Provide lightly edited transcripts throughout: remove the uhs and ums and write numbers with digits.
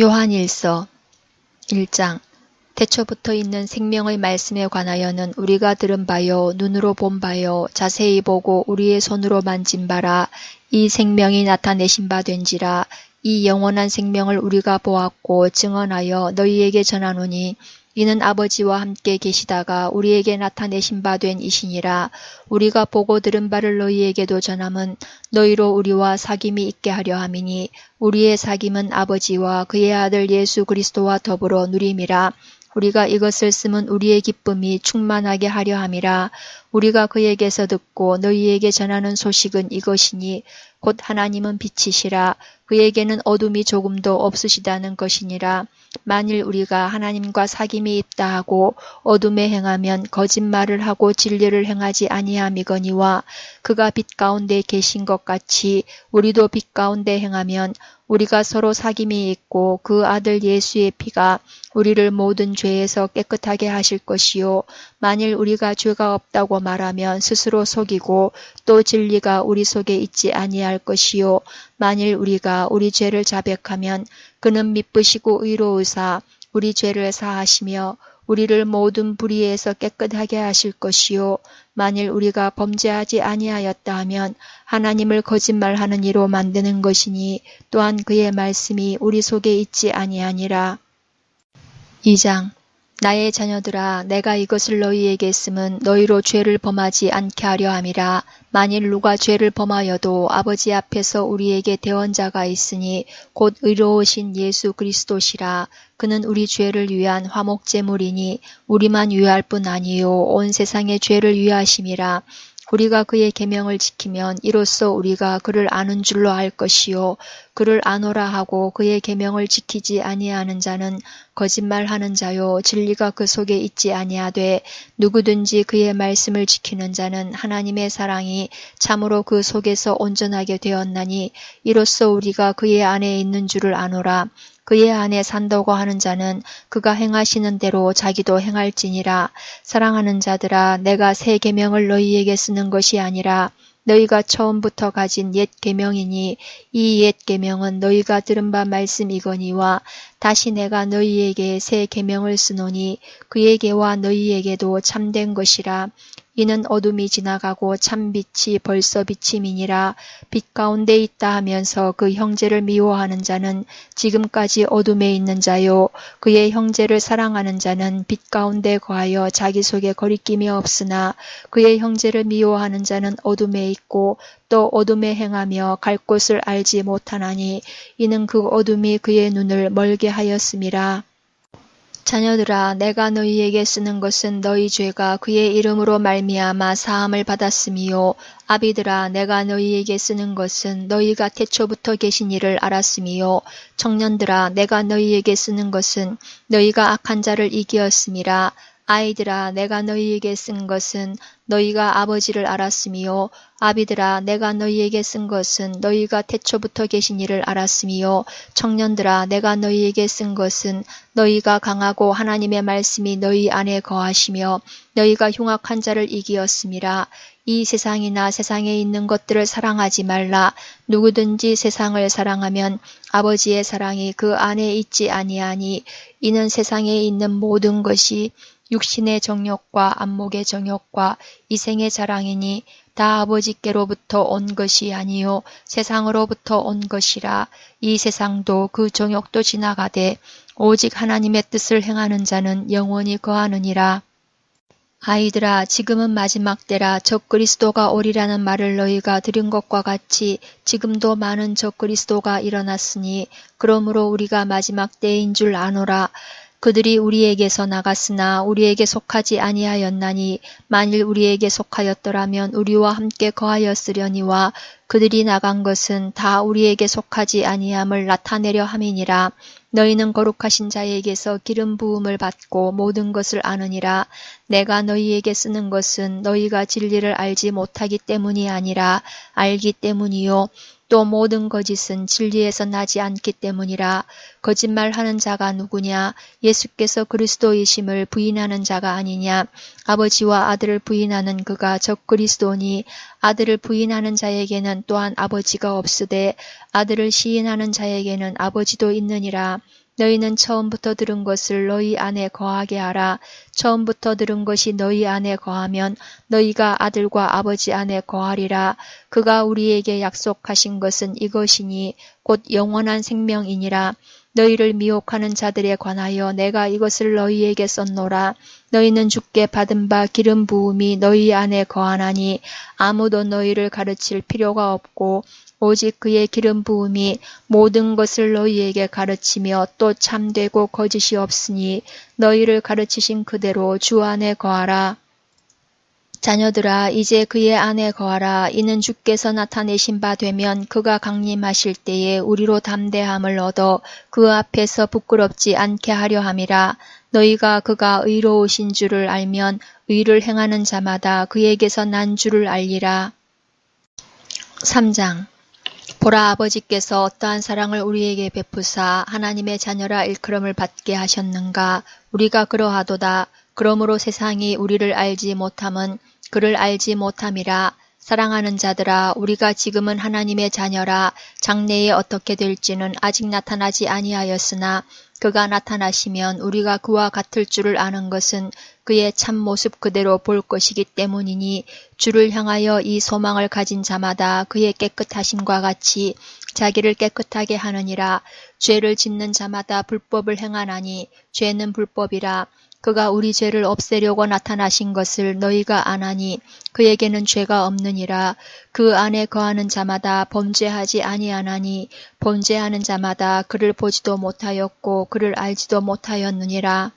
요한일서 1장. 태초부터 있는 생명의 말씀에 관하여는 우리가 들은 바요 눈으로 본 바요 자세히 보고 우리의 손으로 만진 바라. 이 생명이 나타내신 바 된지라. 이 영원한 생명을 우리가 보았고 증언하여 너희에게 전하노니 이는 아버지와 함께 계시다가 우리에게 나타내신 바 된 이시니라. 우리가 보고 들은 바를 너희에게도 전함은 너희로 우리와 사귐이 있게 하려 함이니 우리의 사귐은 아버지와 그의 아들 예수 그리스도와 더불어 누림이라. 우리가 이것을 쓰면 우리의 기쁨이 충만하게 하려 함이라. 우리가 그에게서 듣고 너희에게 전하는 소식은 이것이니 곧 하나님은 빛이시라. 그에게는 어둠이 조금도 없으시다는 것이니라. 만일 우리가 하나님과 사귐이 있다 하고 어둠에 행하면 거짓말을 하고 진리를 행하지 아니함이거니와 그가 빛 가운데 계신 것 같이 우리도 빛 가운데 행하면 우리가 서로 사귐이 있고 그 아들 예수의 피가 우리를 모든 죄에서 깨끗하게 하실 것이요. 만일 우리가 죄가 없다고 말하면 스스로 속이고 또 진리가 우리 속에 있지 아니할 것이요. 만일 우리가 우리 죄를 자백하면 그는 미쁘시고 의로우사 우리 죄를 사하시며 우리를 모든 불의에서 깨끗하게 하실 것이요. 만일 우리가 범죄하지 아니하였다 하면 하나님을 거짓말하는 이로 만드는 것이니 또한 그의 말씀이 우리 속에 있지 아니하니라. 2장. 나의 자녀들아, 내가 이것을 너희에게 쓰면 너희로 죄를 범하지 않게 하려 함이라. 만일 누가 죄를 범하여도 아버지 앞에서 우리에게 대언자가 있으니 곧 의로우신 예수 그리스도시라. 그는 우리 죄를 위한 화목제물이니 우리만 위할 뿐 아니요 온 세상의 죄를 위하심이라. 우리가 그의 계명을 지키면 이로써 우리가 그를 아는 줄로 알 것이요. 그를 아노라 하고 그의 계명을 지키지 아니하는 자는 거짓말하는 자요 진리가 그 속에 있지 아니하되 누구든지 그의 말씀을 지키는 자는 하나님의 사랑이 참으로 그 속에서 온전하게 되었나니 이로써 우리가 그의 안에 있는 줄을 아노라. 그의 안에 산다고 하는 자는 그가 행하시는 대로 자기도 행할지니라. 사랑하는 자들아, 내가 새 계명을 너희에게 쓰는 것이 아니라 너희가 처음부터 가진 옛 계명이니 이 옛 계명은 너희가 들은 바 말씀이거니와 다시 내가 너희에게 새 계명을 쓰노니 그에게와 너희에게도 참된 것이라. 이는 어둠이 지나가고 참 빛이 벌써 비침이니라. 빛 가운데 있다 하면서 그 형제를 미워하는 자는 지금까지 어둠에 있는 자요. 그의 형제를 사랑하는 자는 빛 가운데 거하여 자기 속에 거리낌이 없으나 그의 형제를 미워하는 자는 어둠에 있고 또 어둠에 행하며 갈 곳을 알지 못하나니 이는 그 어둠이 그의 눈을 멀게 하였음이라. 자녀들아, 내가 너희에게 쓰는 것은 너희 죄가 그의 이름으로 말미암아 사함을 받았음이요. 아비들아, 내가 너희에게 쓰는 것은 너희가 태초부터 계신 이를 알았음이요. 청년들아, 내가 너희에게 쓰는 것은 너희가 악한 자를 이기었음이라. 아이들아, 내가 너희에게 쓴 것은 너희가 아버지를 알았음이요. 아비들아, 내가 너희에게 쓴 것은 너희가 태초부터 계신 이를 알았음이요. 청년들아, 내가 너희에게 쓴 것은 너희가 강하고 하나님의 말씀이 너희 안에 거하시며 너희가 흉악한 자를 이기었음이라. 이 세상이나 세상에 있는 것들을 사랑하지 말라. 누구든지 세상을 사랑하면 아버지의 사랑이 그 안에 있지 아니하니 이는 세상에 있는 모든 것이 육신의 정욕과 안목의 정욕과 이생의 자랑이니 다 아버지께로부터 온 것이 아니요 세상으로부터 온 것이라. 이 세상도 그 정욕도 지나가되 오직 하나님의 뜻을 행하는 자는 영원히 거하느니라. 아이들아, 지금은 마지막 때라. 적그리스도가 오리라는 말을 너희가 들은 것과 같이 지금도 많은 적그리스도가 일어났으니 그러므로 우리가 마지막 때인 줄 아노라. 그들이 우리에게서 나갔으나 우리에게 속하지 아니하였나니 만일 우리에게 속하였더라면 우리와 함께 거하였으려니와 그들이 나간 것은 다 우리에게 속하지 아니함을 나타내려 함이니라. 너희는 거룩하신 자에게서 기름 부음을 받고 모든 것을 아느니라. 내가 너희에게 쓰는 것은 너희가 진리를 알지 못하기 때문이 아니라 알기 때문이요. 또 모든 거짓은 진리에서 나지 않기 때문이라. 거짓말하는 자가 누구냐? 예수께서 그리스도이심을 부인하는 자가 아니냐? 아버지와 아들을 부인하는 그가 적그리스도니 아들을 부인하는 자에게는 또한 아버지가 없으되 아들을 시인하는 자에게는 아버지도 있느니라. 너희는 처음부터 들은 것을 너희 안에 거하게 하라. 처음부터 들은 것이 너희 안에 거하면 너희가 아들과 아버지 안에 거하리라. 그가 우리에게 약속하신 것은 이것이니 곧 영원한 생명이니라. 너희를 미혹하는 자들에 관하여 내가 이것을 너희에게 썼노라. 너희는 주께 받은 바 기름 부음이 너희 안에 거하나니 아무도 너희를 가르칠 필요가 없고 오직 그의 기름 부음이 모든 것을 너희에게 가르치며 또 참되고 거짓이 없으니 너희를 가르치신 그대로 주 안에 거하라. 자녀들아 이제 그의 안에 거하라. 이는 주께서 나타내신 바 되면 그가 강림하실 때에 우리로 담대함을 얻어 그 앞에서 부끄럽지 않게 하려 함이라. 너희가 그가 의로우신 줄을 알면 의를 행하는 자마다 그에게서 난 줄을 알리라. 3장 보라 아버지께서 어떠한 사랑을 우리에게 베푸사 하나님의 자녀라 일컬음을 받게 하셨는가. 우리가 그러하도다. 그러므로 세상이 우리를 알지 못함은 그를 알지 못함이라. 사랑하는 자들아 우리가 지금은 하나님의 자녀라. 장래에 어떻게 될지는 아직 나타나지 아니하였으나 그가 나타나시면 우리가 그와 같을 줄을 아는 것은 그의 참 모습 그대로 볼 것이기 때문이니 주를 향하여 이 소망을 가진 자마다 그의 깨끗하심과 같이 자기를 깨끗하게 하느니라. 죄를 짓는 자마다 불법을 행하나니 죄는 불법이라. 그가 우리 죄를 없애려고 나타나신 것을 너희가 아나니 그에게는 죄가 없느니라. 그 안에 거하는 자마다 범죄하지 아니하나니 범죄하는 자마다 그를 보지도 못하였고 그를 알지도 못하였느니라.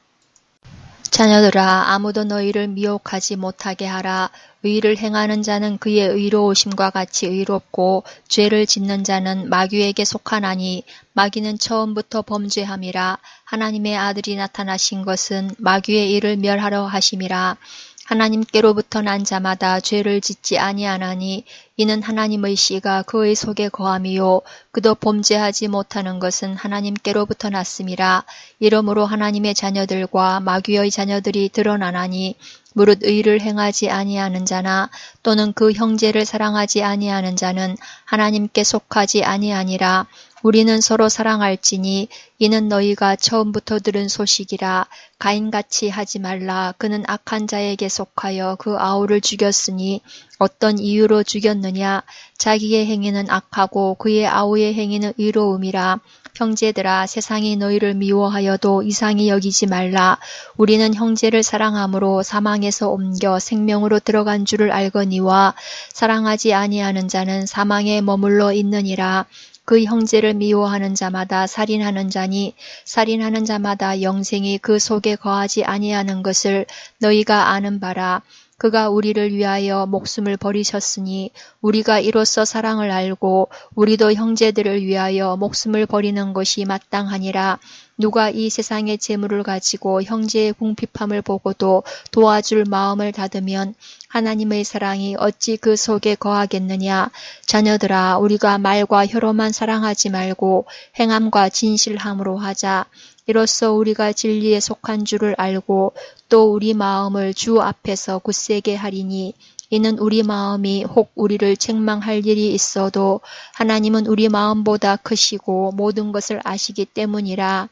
자녀들아 아무도 너희를 미혹하지 못하게 하라. 의를 행하는 자는 그의 의로우심과 같이 의롭고 죄를 짓는 자는 마귀에게 속하나니 마귀는 처음부터 범죄함이라. 하나님의 아들이 나타나신 것은 마귀의 일을 멸하려 하심이라. 하나님께로부터 난 자마다 죄를 짓지 아니하나니 이는 하나님의 씨가 그의 속에 거함이요 그도 범죄하지 못하는 것은 하나님께로부터 났음이라. 이러므로 하나님의 자녀들과 마귀의 자녀들이 드러나나니 무릇 의를 행하지 아니하는 자나 또는 그 형제를 사랑하지 아니하는 자는 하나님께 속하지 아니하니라. 우리는 서로 사랑할지니 이는 너희가 처음부터 들은 소식이라. 가인같이 하지 말라. 그는 악한 자에게 속하여 그 아우를 죽였으니 어떤 이유로 죽였느냐. 자기의 행위는 악하고 그의 아우의 행위는 의로움이라. 형제들아 세상이 너희를 미워하여도 이상히 여기지 말라. 우리는 형제를 사랑함으로 사망에서 옮겨 생명으로 들어간 줄을 알거니와 사랑하지 아니하는 자는 사망에 머물러 있느니라. 그 형제를 미워하는 자마다 살인하는 자니 살인하는 자마다 영생이 그 속에 거하지 아니하는 것을 너희가 아는 바라. 그가 우리를 위하여 목숨을 버리셨으니 우리가 이로써 사랑을 알고 우리도 형제들을 위하여 목숨을 버리는 것이 마땅하니라. 누가 이 세상의 재물을 가지고 형제의 궁핍함을 보고도 도와줄 마음을 닫으면 하나님의 사랑이 어찌 그 속에 거하겠느냐. 자녀들아 우리가 말과 혀로만 사랑하지 말고 행함과 진실함으로 하자. 이로써 우리가 진리에 속한 줄을 알고 또 우리 마음을 주 앞에서 굳세게 하리니 이는 우리 마음이 혹 우리를 책망할 일이 있어도 하나님은 우리 마음보다 크시고 모든 것을 아시기 때문이라.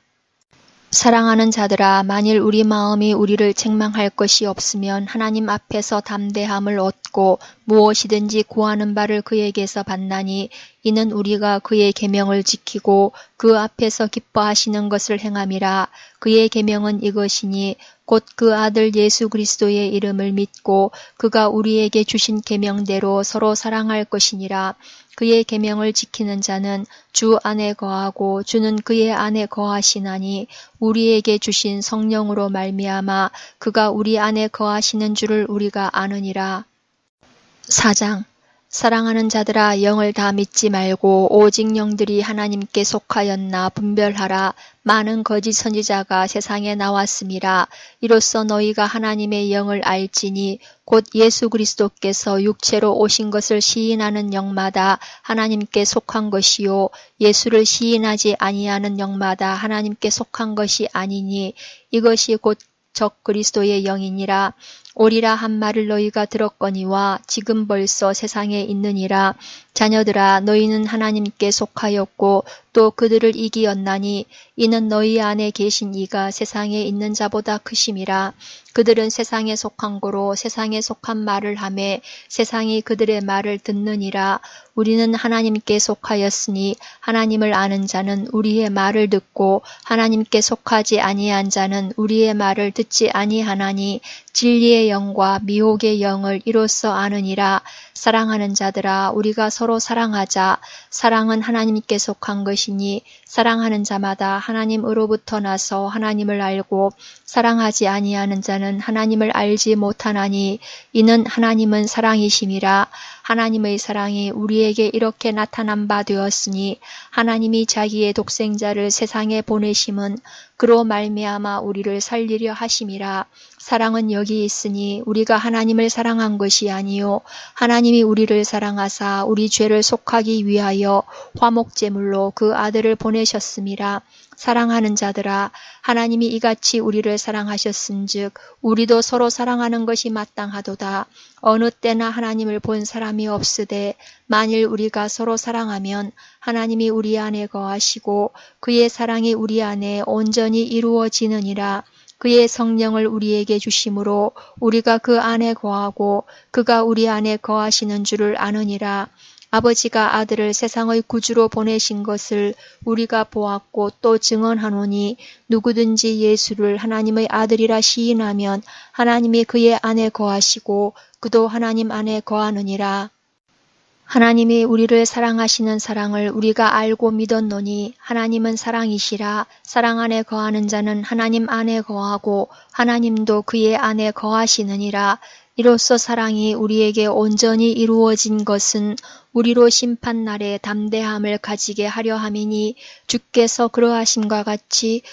사랑하는 자들아 만일 우리 마음이 우리를 책망할 것이 없으면 하나님 앞에서 담대함을 얻고 무엇이든지 구하는 바를 그에게서 받나니 이는 우리가 그의 계명을 지키고 그 앞에서 기뻐하시는 것을 행함이라. 그의 계명은 이것이니 곧 그 아들 예수 그리스도의 이름을 믿고 그가 우리에게 주신 계명대로 서로 사랑할 것이니라. 그의 계명을 지키는 자는 주 안에 거하고 주는 그의 안에 거하시나니 우리에게 주신 성령으로 말미암아 그가 우리 안에 거하시는 줄을 우리가 아느니라. 4장 사랑하는 자들아 영을 다 믿지 말고 오직 영들이 하나님께 속하였나 분별하라. 많은 거짓 선지자가 세상에 나왔음이라. 이로써 너희가 하나님의 영을 알지니 곧 예수 그리스도께서 육체로 오신 것을 시인하는 영마다 하나님께 속한 것이요 예수를 시인하지 아니하는 영마다 하나님께 속한 것이 아니니 이것이 곧 적 그리스도의 영이니라. 오리라 한 말을 너희가 들었거니와 지금 벌써 세상에 있느니라. 자녀들아, 너희는 하나님께 속하였고 또 그들을 이기었나니 이는 너희 안에 계신 이가 세상에 있는 자보다 크심이라. 그들은 세상에 속한 고로 세상에 속한 말을 하매 세상이 그들의 말을 듣느니라. 우리는 하나님께 속하였으니 하나님을 아는 자는 우리의 말을 듣고 하나님께 속하지 아니한 자는 우리의 말을 듣지 아니하나니 진리의 영과 미혹의 영을 이로써 아느니라. 사랑하는 자들아, 우리가 서로 사랑하자. 사랑은 하나님께 속한 것이니 사랑하는 자마다 하나님으로부터 나서 하나님을 알고 사랑하지 아니하는 자는 하나님을 알지 못하나니 이는 하나님은 사랑이심이라. 하나님의 사랑이 우리에게 이렇게 나타난 바 되었으니 하나님이 자기의 독생자를 세상에 보내심은 그로 말미암아 우리를 살리려 하심이라. 사랑은 여기 있으니 우리가 하나님을 사랑한 것이 아니요 하나님이 우리를 사랑하사 우리 죄를 속하기 위하여 화목제물로 그 아들을 보내셨음이라. 사랑하는 자들아, 하나님이 이같이 우리를 사랑하셨은즉 우리도 서로 사랑하는 것이 마땅하도다. 어느 때나 하나님을 본 사람이 없으되 만일 우리가 서로 사랑하면 하나님이 우리 안에 거하시고 그의 사랑이 우리 안에 온전히 이루어지느니라. 그의 성령을 우리에게 주심으로 우리가 그 안에 거하고 그가 우리 안에 거하시는 줄을 아느니라. 아버지가 아들을 세상의 구주로 보내신 것을 우리가 보았고 또 증언하노니 누구든지 예수를 하나님의 아들이라 시인하면 하나님이 그의 안에 거하시고 그도 하나님 안에 거하느니라. 하나님이 우리를 사랑하시는 사랑을 우리가 알고 믿었노니 하나님은 사랑이시라. 사랑 안에 거하는 자는 하나님 안에 거하고 하나님도 그의 안에 거하시느니라. 이로써 사랑이 우리에게 온전히 이루어진 것은 우리로 심판날에 담대함을 가지게 하려 함이니 주께서 그러하심과 같이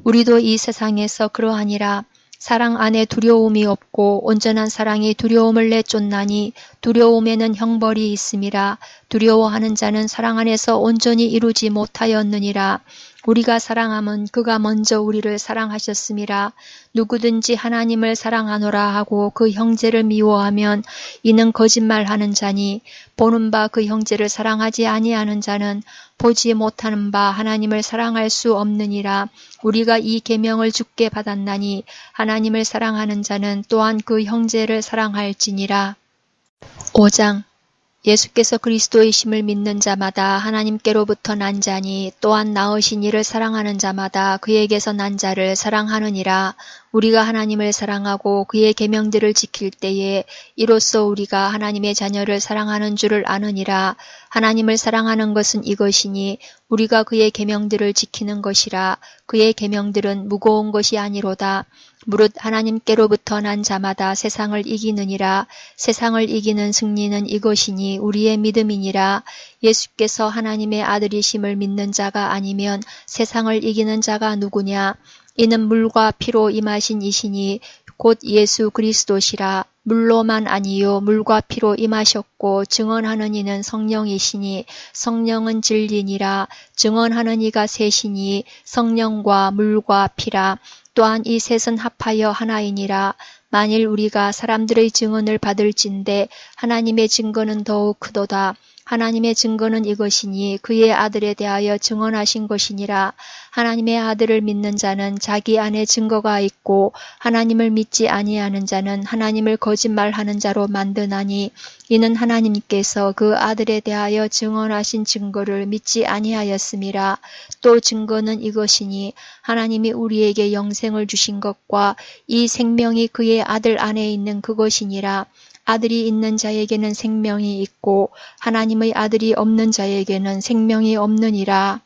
우리도 이 세상에서 그러하니라. 사랑 안에 두려움이 없고 온전한 사랑이 두려움을 내쫓나니 두려움에는 형벌이 있음이라. 두려워하는 자는 사랑 안에서 온전히 이루지 못하였느니라. 우리가 사랑함은 그가 먼저 우리를 사랑하셨음이라. 누구든지 하나님을 사랑하노라 하고 그 형제를 미워하면 이는 거짓말하는 자니 보는 바 그 형제를 사랑하지 아니하는 자는 보지 못하는 바 하나님을 사랑할 수 없느니라. 우리가 이 계명을 주께 받았나니 하나님을 사랑하는 자는 또한 그 형제를 사랑할지니라. 5장 예수께서 그리스도이심을 믿는 자마다 하나님께로부터 난 자니 또한 낳으신 이를 사랑하는 자마다 그에게서 난 자를 사랑하느니라. 우리가 하나님을 사랑하고 그의 계명들을 지킬 때에 이로써 우리가 하나님의 자녀를 사랑하는 줄을 아느니라. 하나님을 사랑하는 것은 이것이니 우리가 그의 계명들을 지키는 것이라. 그의 계명들은 무거운 것이 아니로다. 무릇 하나님께로부터 난 자마다 세상을 이기느니라. 세상을 이기는 승리는 이것이니 우리의 믿음이니라. 예수께서 하나님의 아들이심을 믿는 자가 아니면 세상을 이기는 자가 누구냐? 이는 물과 피로 임하신 이시니 곧 예수 그리스도시라. 물로만 아니요 물과 피로 임하셨고 증언하는 이는 성령이시니 성령은 진리니라. 증언하는 이가 셋이니 성령과 물과 피라. 또한 이 셋은 합하여 하나이니라. 만일 우리가 사람들의 증언을 받을진대 하나님의 증거는 더욱 크도다. 하나님의 증거는 이것이니 그의 아들에 대하여 증언하신 것이니라. 하나님의 아들을 믿는 자는 자기 안에 증거가 있고 하나님을 믿지 아니하는 자는 하나님을 거짓말하는 자로 만드나니 이는 하나님께서 그 아들에 대하여 증언하신 증거를 믿지 아니하였음이라. 또 증거는 이것이니 하나님이 우리에게 영생을 주신 것과 이 생명이 그의 아들 안에 있는 그것이니라. 아들이 있는 자에게는 생명이 있고 하나님의 아들이 없는 자에게는 생명이 없느니라.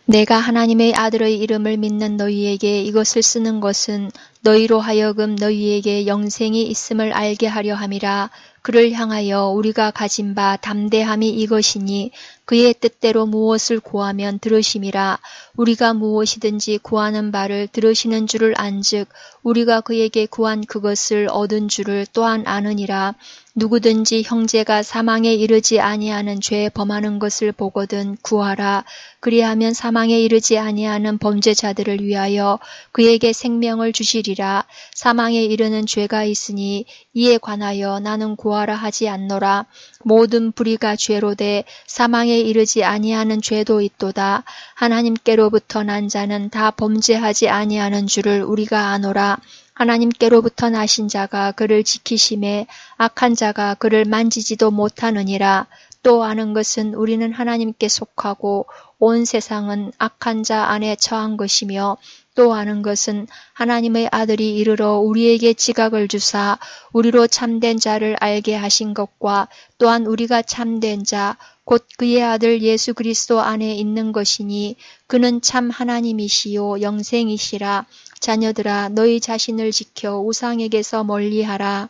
내가 하나님의 아들의 이름을 믿는 너희에게 이것을 쓰는 것은 너희로 하여금 너희에게 영생이 있음을 알게 하려 함이라. 그를 향하여 우리가 가진 바 담대함이 이것이니 그의 뜻대로 무엇을 구하면 들으심이라. 우리가 무엇이든지 구하는 바를 들으시는 줄을 안즉 우리가 그에게 구한 그것을 얻은 줄을 또한 아느니라. 누구든지 형제가 사망에 이르지 아니하는 죄 범하는 것을 보거든 구하라. 그리하면 사망에 이르지 아니하는 범죄자들을 위하여 그에게 생명을 주시리라. 이르리라. 사망에 이르는 죄가 있으니 이에 관하여 나는 구하라 하지 않노라. 모든 불의가 죄로되 사망에 이르지 아니하는 죄도 있도다. 하나님께로부터 난 자는 다 범죄하지 아니하는 줄을 우리가 아노라. 하나님께로부터 나신 자가 그를 지키심에 악한 자가 그를 만지지도 못하느니라. 또 아는 것은 우리는 하나님께 속하고 온 세상은 악한 자 안에 처한 것이며, 또 아는 것은 하나님의 아들이 이르러 우리에게 지각을 주사 우리로 참된 자를 알게 하신 것과, 또한 우리가 참된 자 곧 그의 아들 예수 그리스도 안에 있는 것이니 그는 참 하나님이시요 영생이시라. 자녀들아, 너희 자신을 지켜 우상에게서 멀리하라.